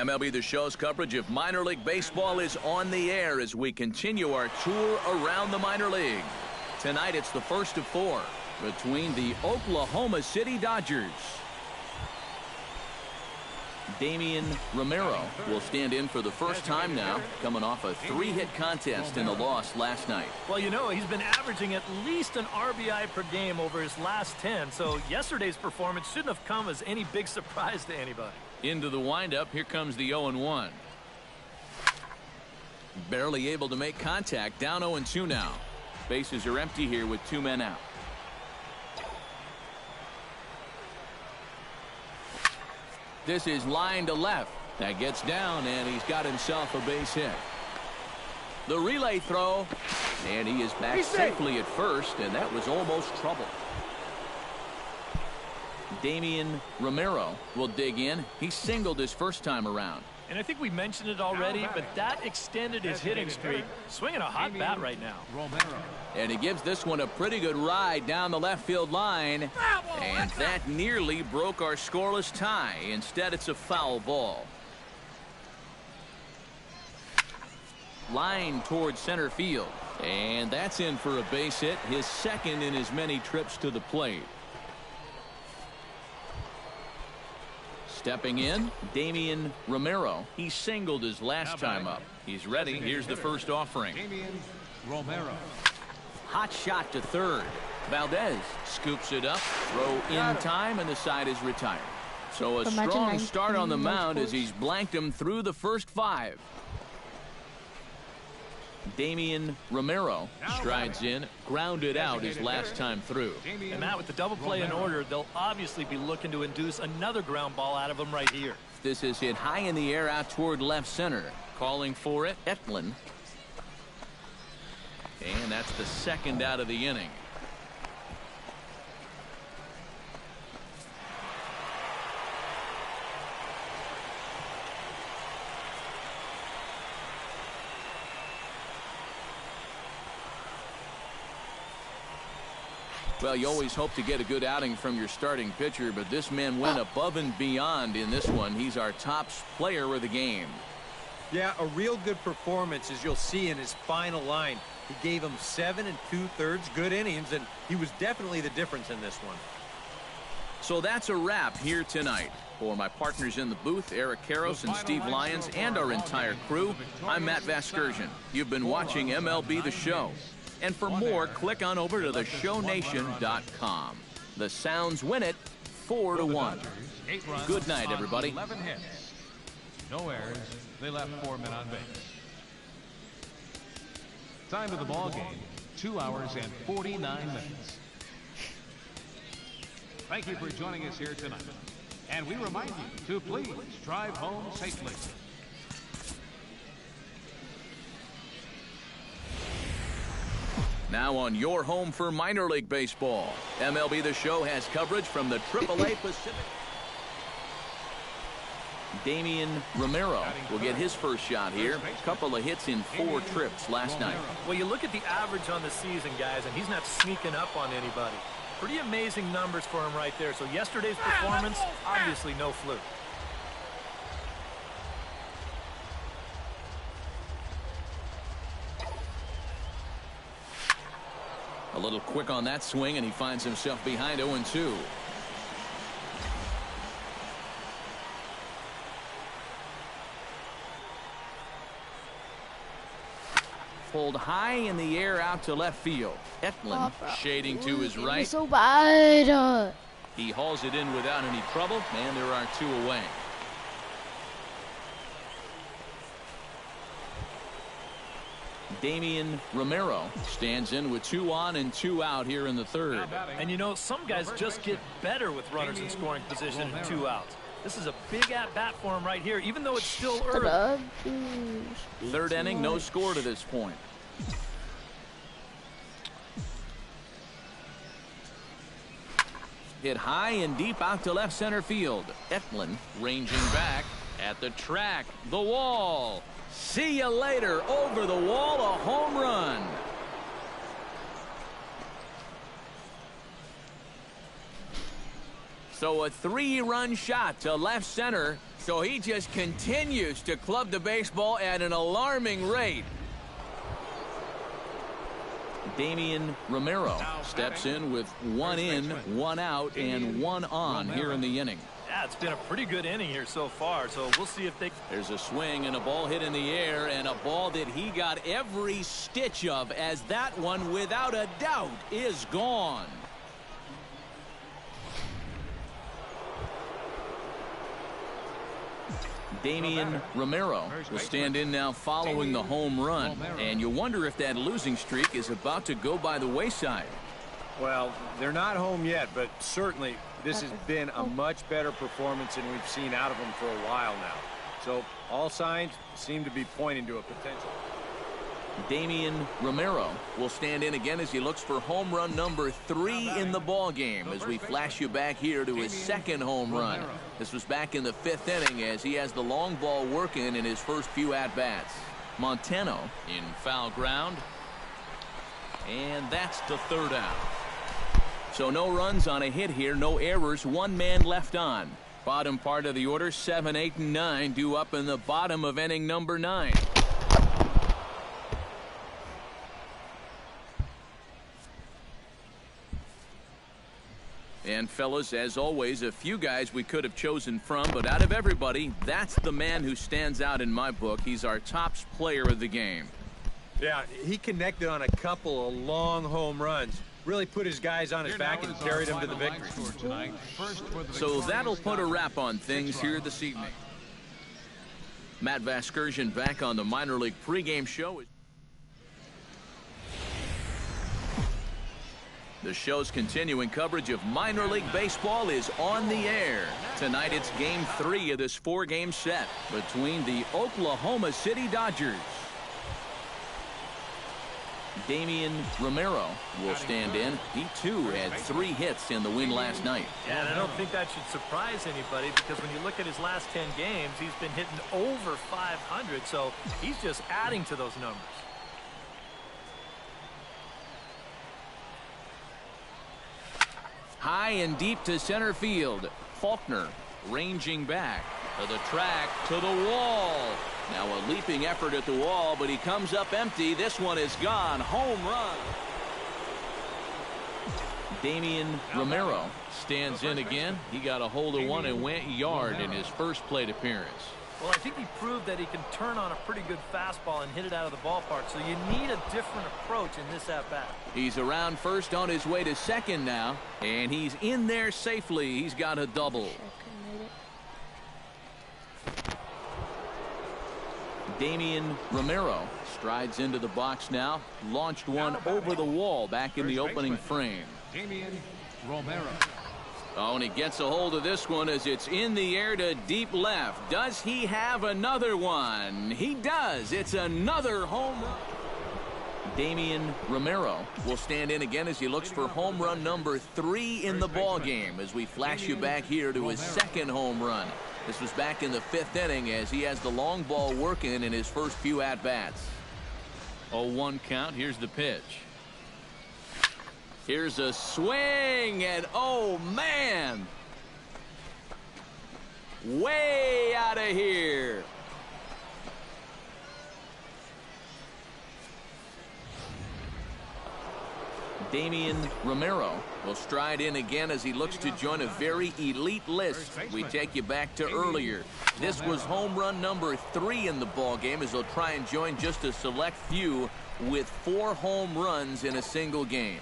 MLB The Show's coverage of minor league baseball is on the air as we continue our tour around the minor league. Tonight it's the first of 4 between the Oklahoma City Dodgers. Damian Romero will stand in for the first time now, coming off a 3-hit contest in a loss last night. Well, you know, he's been averaging at least an RBI per game over his last 10, so yesterday's performance shouldn't have come as any big surprise to anybody. Into the windup, here comes the 0-1. Barely able to make contact, down 0-2 now. Bases are empty here with 2 men out. This is line to left. That gets down, and he's got himself a base hit. The relay throw, and he is back safely at first, and that was almost trouble. Damian Romero will dig in. He singled his first time around. And I think we mentioned it already, but that extended his hitting streak. Swinging a hot bat right now. And he gives this one a pretty good ride down the left field line. And that nearly broke our scoreless tie. Instead, it's a foul ball. Line towards center field. And that's in for a base hit, his second in as many trips to the plate. Stepping in, Damian Romero. He singled his last time up. He's ready. Here's the first offering. Damian Romero. Hot shot to third. Valdez scoops it up. Throw in time, and the side is retired. So a strong start on the mound as he's blanked him through the first 5. Damian Romero strides in, grounded out his last time through. And Matt, with the double play in order, they'll obviously be looking to induce another ground ball out of him right here. This is hit high in the air out toward left center. Calling for it, Etlin. And that's the second out of the inning. Well, you always hope to get a good outing from your starting pitcher, but this man went above and beyond in this one. He's our top player of the game. Yeah, a real good performance, as you'll see in his final line. He gave him 7 2/3 good innings, and he was definitely the difference in this one. So that's a wrap here tonight. For my partners in the booth, Eric Karros and Steve Lyons, and our entire crew, I'm Matt Vasgersian. You've been watching MLB The Show. And for more, click on over to theshownation.com. The Sounds win it 4-1. Good night, everybody. 11 hits. No errors. They left 4 men on base. Time of the ball game, 2 hours and 49 minutes. Thank you for joining us here tonight. And we remind you to please drive home safely. Now on your home for minor league baseball, MLB The Show has coverage from the AAA Pacific. Damian Romero will get his first shot here. A couple of hits in 4 trips last night. Well, you look at the average on the season, guys, and he's not sneaking up on anybody. Pretty amazing numbers for him right there. So yesterday's performance, obviously no fluke. A little quick on that swing, and he finds himself behind 0-2. Pulled high in the air out to left field. Etlin shading to his right. So bad. He hauls it in without any trouble, and there are 2 away. Damian Romero stands in with 2 on and 2 out here in the 3rd. And you know, some guys just get better with runners in scoring position and 2 outs. This is a big at-bat for him right here, even though it's still early. 3rd inning, no score to this point. Hit high and deep out to left center field. Etlin ranging back at the track, the wall. See you later. Over the wall, a home run. So a 3-run shot to left center. So he just continues to club the baseball at an alarming rate. Damian Romero steps in with 1 in, 1 out, and 1 on here in the inning. Yeah, it's been a pretty good inning here so far, so we'll see if they... There's a swing and a ball hit in the air, and a ball that he got every stitch of, as that one, without a doubt, is gone. Damian Romero will stand in now following the home run, and you wonder if that losing streak is about to go by the wayside. Well, they're not home yet, but certainly this has been a much better performance than we've seen out of them for a while now. So all signs seem to be pointing to a potential. Damian Romero will stand in again as he looks for home run number 3 in the ball game, as we flash you back here to his second home run. This was back in the 5th inning, as he has the long ball working in his first few at-bats. Montano in foul ground, and that's the 3rd out. So no runs on a hit here, no errors, 1 man left on. Bottom part of the order, 7, 8, and 9 due up in the bottom of inning number 9. And fellas, as always, a few guys we could have chosen from, but out of everybody, that's the man who stands out in my book. He's our top player of the game. Yeah, he connected on a couple of long home runs. Really put his guys on his back and carried them to the victory. So that'll put a wrap on things here this evening. Matt Vasgersian back on the minor league pregame show. The show's continuing coverage of minor league baseball is on the air. Tonight it's game 3 of this 4-game set between the Oklahoma City Dodgers. Damian Romero will stand in. He too had 3 hits in the win last night. Yeah, and I don't think that should surprise anybody, because when you look at his last 10 games, he's been hitting over 500, so he's just adding to those numbers. High and deep to center field. Faulkner ranging back to the track, to the wall. Now a leaping effort at the wall, but he comes up empty. This one is gone. Home run. Damian Romero stands in again. He got a hold of one and went yard in his first plate appearance. Well, I think he proved that he can turn on a pretty good fastball and hit it out of the ballpark, so you need a different approach in this at-bat. He's around first, on his way to second now, and he's in there safely. He's got a double. Damian Romero strides into the box now, launched one over the wall back in the opening frame. Damian Romero. Oh, and he gets a hold of this one as it's in the air to deep left. Does he have another one? He does. It's another home run. Damian Romero will stand in again as he looks for home run number 3 in the ball game, as we flash you back here to his second home run. This was back in the 5th inning, as he has the long ball working in his first few at-bats. 0-1 count. Here's the pitch. Here's a swing, and oh man, way out of here. Damian Romero will stride in again as he looks to join a very elite list. We take you back to earlier. This was home run number 3 in the ball game, as they'll try and join just a select few with 4 home runs in a single game.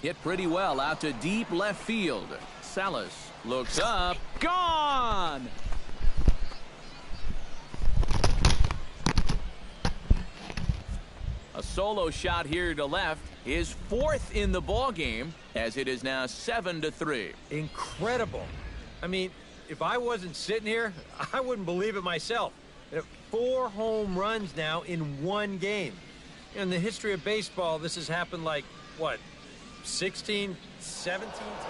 Hit pretty well out to deep left field. Salas looks up. Gone! A solo shot here to left. His 4th in the ball game, as it is now 7-3. Incredible. I mean, if I wasn't sitting here, I wouldn't believe it myself. 4 home runs now in 1 game. In the history of baseball, this has happened like, what, 16, 17 times?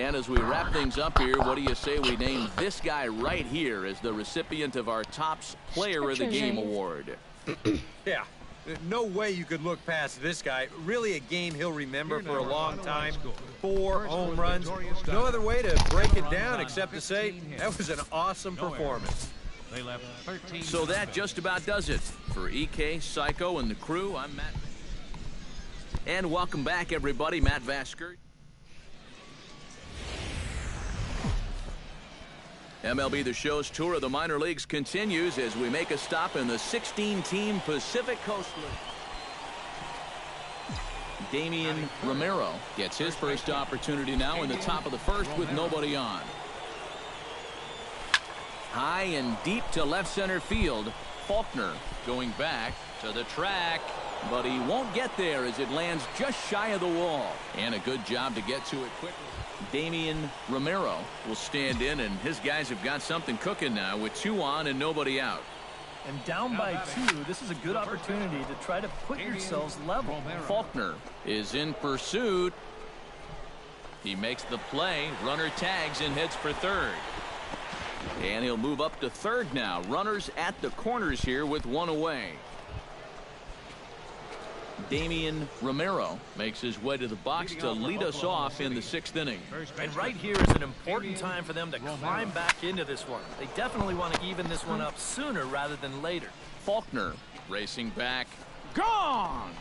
And as we wrap things up here, what do you say we name this guy right here as the recipient of our Topps Player of the Game award? Yeah, no way you could look past this guy. Really a game he'll remember for a long time. 4 home runs. No other way to break it down except to say that was an awesome performance. So that just about does it. For EK, Psycho, and the crew, I'm Matt. And welcome back, everybody. Matt Vasker. MLB The Show's tour of the minor leagues continues as we make a stop in the 16-team Pacific Coast League. Damian Romero gets his first opportunity now in the top of the first with nobody on. High and deep to left center field. Faulkner going back to the track, but he won't get there as it lands just shy of the wall. And a good job to get to it quickly. Damian Romero will stand in, and his guys have got something cooking now with 2 on and nobody out. And down by 2, this is a good opportunity to try to put yourselves level. Faulkner is in pursuit. He makes the play. Runner tags and heads for third. And he'll move up to third now. Runners at the corners here with 1 away. Damian Romero makes his way to the box to lead us off in the 6th inning. And right here is an important time for them to climb back into this one. They definitely want to even this one up sooner rather than later. Faulkner racing back. Gone!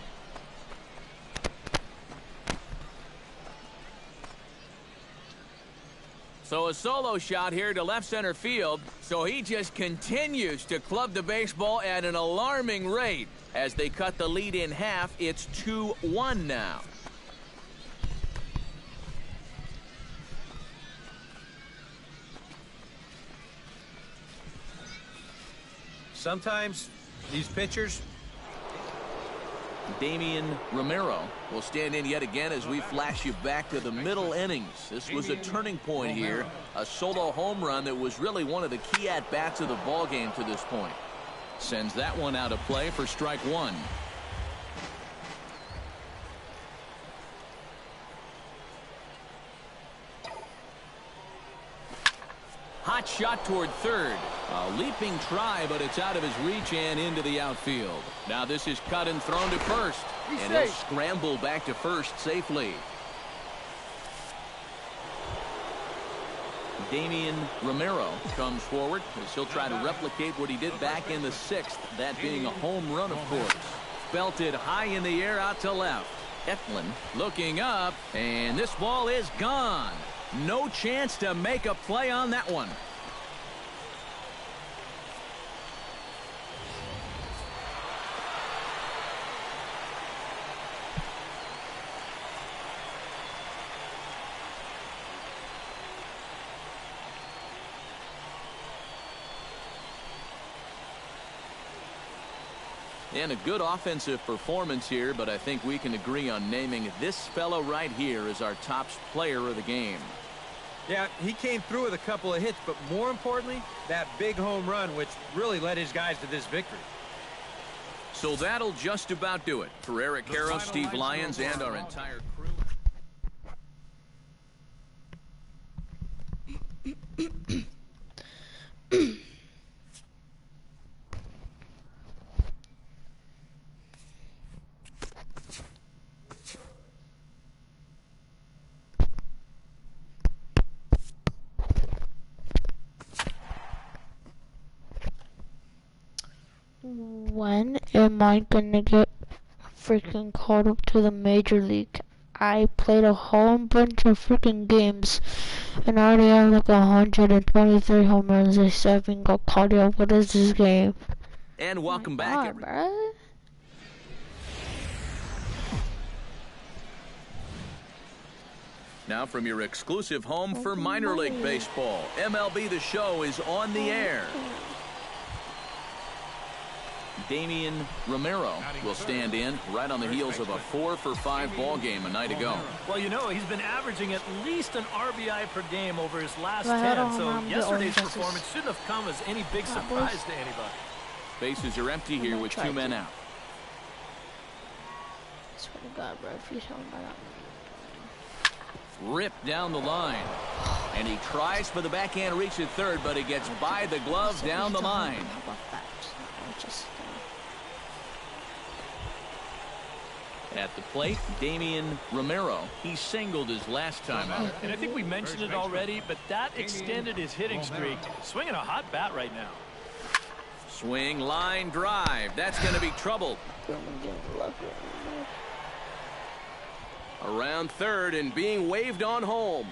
So a solo shot here to left center field. So he just continues to club the baseball at an alarming rate. As they cut the lead in half, it's 2-1 now. Sometimes these pitchers. Damian Romero will stand in yet again as we flash you back to the middle innings. This was a turning point here. A solo home run that was really one of the key at-bats of the ball game to this point. Sends that one out of play for strike 1. Hot shot toward third. A leaping try, but it's out of his reach and into the outfield. Now this is cut and thrown to first. And he'll scramble back to first safely. Damian Romero comes forward as he'll try to replicate what he did back in the 6th, that being a home run, of course. Belted high in the air out to left. Eflin looking up, and this ball is gone. No chance to make a play on that one. And a good offensive performance here, but I think we can agree on naming this fellow right here as our Topps Player of the Game. Yeah, he came through with a couple of hits, but more importantly, that big home run, which really led his guys to this victory. So that'll just about do it for Eric Harrow, Steve Lyons, and our entire crew. When am I gonna get freaking called up to the major league? I played a whole bunch of freaking games and I already have like 123 home runs. I still haven't got called up. What is this game? And welcome back, everybody. Now from your exclusive home for minor league baseball, MLB The Show is on the air. Damian Romero will stand in right on the heels of a 4-for-5 ball game a night ago. Well, you know, he's been averaging at least an RBI per game over his last 10, so yesterday's performance shouldn't have come as any big surprise to anybody. Bases are empty here with 2 men out. I swear to God, bro, if you tell me about that. Ripped down the line. And he tries for the backhand reach at third, but he gets by the glove down the line. How about that? Just, At the plate, Damian Romero. He singled his last time out. And I think we mentioned it already, but that extended his hitting streak. Swinging a hot bat right now. Swing, line, drive. That's going to be trouble. Around third and being waved on home.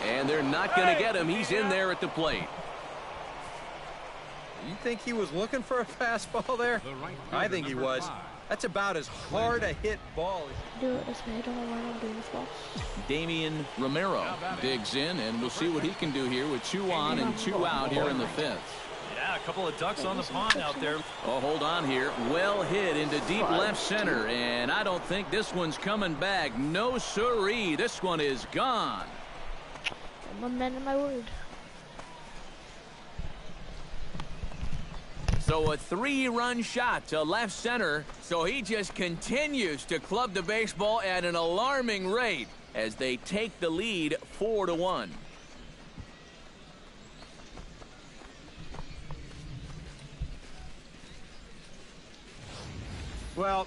And they're not going to get him. He's in there at the plate. You think he was looking for a fastball there? I think he was. That's about as hard a hit ball as do it as I hit a home run on baseball. Damian Romero digs in, and we'll see what he can do here with 2 on and 2 out here in the 5th. Yeah, a couple of ducks on the pond out there. Oh, hold on here. Well hit into deep left center, and I don't think this one's coming back. No siree. This one is gone. I'm a man of my word. So a 3-run shot to left center. So he just continues to club the baseball at an alarming rate as they take the lead 4-1. Well,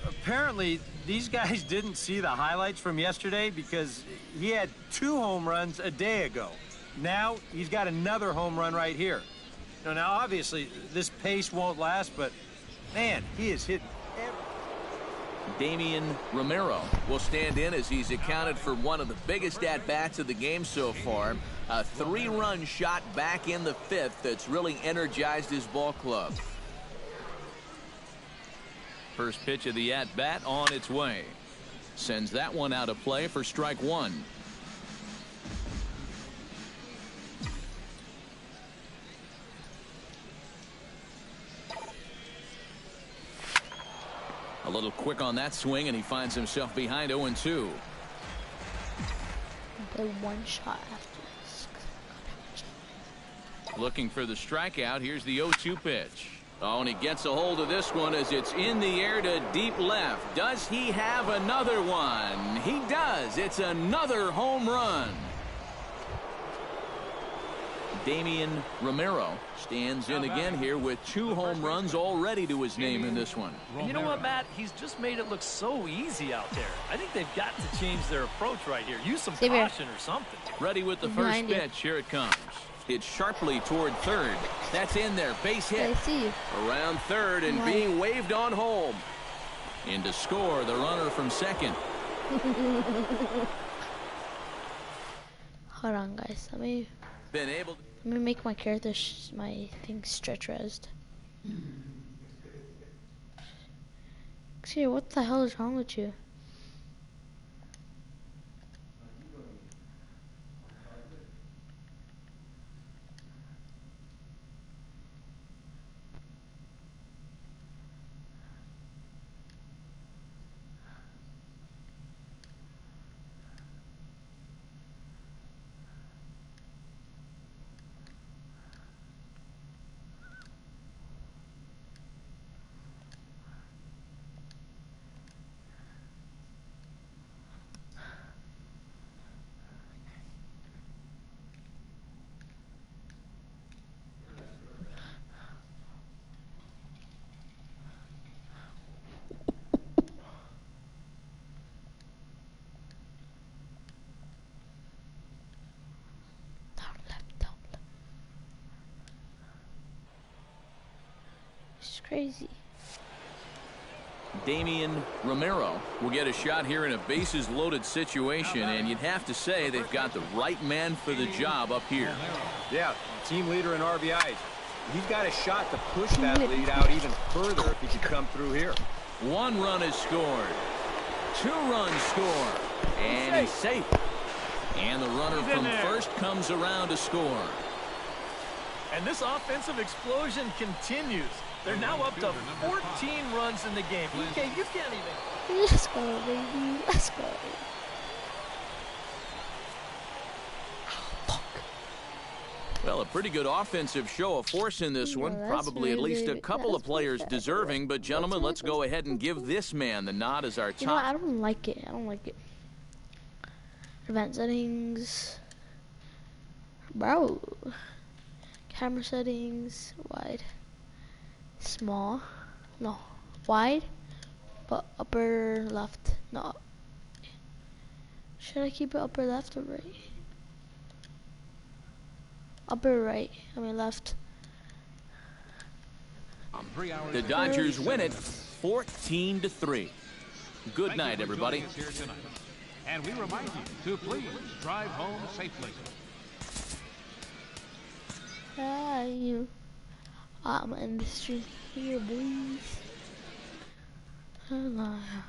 apparently these guys didn't see the highlights from yesterday because he had 2 home runs a day ago. Now he's got another home run right here. Now obviously this pace won't last, but man, he is hitting every... Damian Romero will stand in as he's accounted for one of the biggest at-bats of the game so far. A 3-run shot back in the 5th that's really energized his ball club. First pitch of the at-bat on its way. Sends that one out of play for strike 1. A little quick on that swing, and he finds himself behind 0-2. Play one shot after this. Looking for the strikeout. Here's the 0-2 pitch. Oh, and he gets a hold of this one as it's in the air to deep left. Does he have another one? He does. It's another home run. Damian Romero stands in again here with 2 home runs already to his name in this one. And you know what, Matt? He's just made it look so easy out there. I think they've got to change their approach right here. Use some caution or something. Ready with the first pitch. Here it comes. It's sharply toward third. That's in there. Base hit. I see you. Around third and being waved on home. In to score the runner from second. Hold on, guys. Let me make my character my thing stretch resed. See, what the hell is wrong with you? Crazy. Damian Romero will get a shot here in a bases loaded situation, and you'd have to say they've got the right man for the job up here. Yeah, team leader in RBIs. He's got a shot to push that lead out even further if he could come through here. 1 run is scored. 2 runs score. And he's safe. And the runner from first comes around to score. And this offensive explosion continues. They're now up to 14 runs in the game. Okay, you can't even. Let's go, baby. Let's go. Well, a pretty good offensive show of force in this one. Probably at least a couple of players deserving. But, gentlemen, let's go ahead and give this man the nod as our top. You know, I don't like it. I don't like it. Advanced settings. Bro. Camera settings. Wide. Small. No. Wide. But upper left. No. Should I keep it upper left or right? Upper right. I mean left. The Dodgers win it 14-3. Good night, everybody. And we remind you to please drive home safely. I'm in the street here, boys.